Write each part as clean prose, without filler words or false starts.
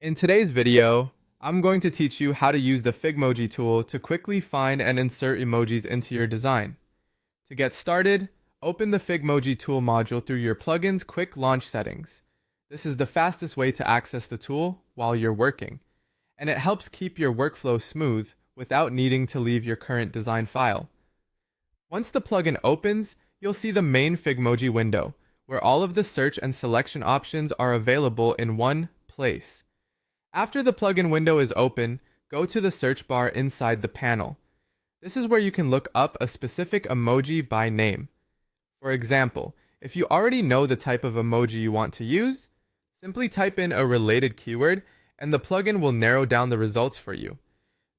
In today's video, I'm going to teach you how to use the Figmoji tool to quickly find and insert emojis into your design. To get started, open the Figmoji tool module through your plugin's quick launch settings. This is the fastest way to access the tool while you're working, and it helps keep your workflow smooth without needing to leave your current design file. Once the plugin opens, you'll see the main Figmoji window, where all of the search and selection options are available in one place. After the plugin window is open, go to the search bar inside the panel. This is where you can look up a specific emoji by name. For example, if you already know the type of emoji you want to use, simply type in a related keyword and the plugin will narrow down the results for you.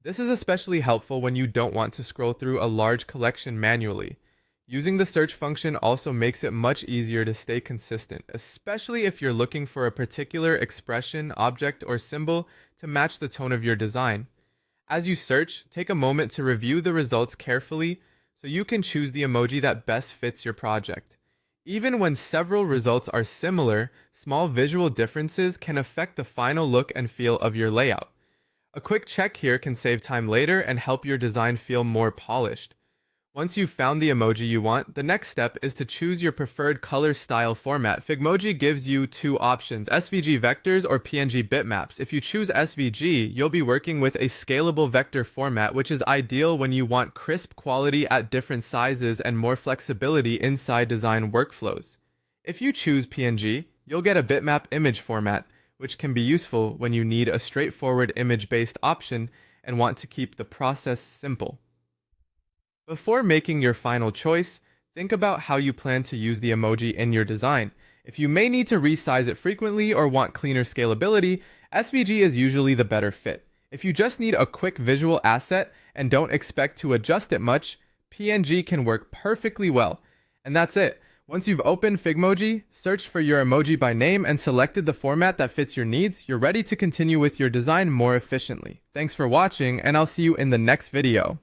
This is especially helpful when you don't want to scroll through a large collection manually. Using the search function also makes it much easier to stay consistent, especially if you're looking for a particular expression, object, or symbol to match the tone of your design. As you search, take a moment to review the results carefully so you can choose the emoji that best fits your project. Even when several results are similar, small visual differences can affect the final look and feel of your layout. A quick check here can save time later and help your design feel more polished. Once you've found the emoji you want, the next step is to choose your preferred color style format. Figmoji gives you two options, SVG vectors or PNG bitmaps. If you choose SVG, you'll be working with a scalable vector format, which is ideal when you want crisp quality at different sizes and more flexibility inside design workflows. If you choose PNG, you'll get a bitmap image format, which can be useful when you need a straightforward image-based option and want to keep the process simple. Before making your final choice, think about how you plan to use the emoji in your design. If you may need to resize it frequently or want cleaner scalability, SVG is usually the better fit. If you just need a quick visual asset and don't expect to adjust it much, PNG can work perfectly well. And that's it. Once you've opened Figmoji, searched for your emoji by name, and selected the format that fits your needs, you're ready to continue with your design more efficiently. Thanks for watching, and I'll see you in the next video.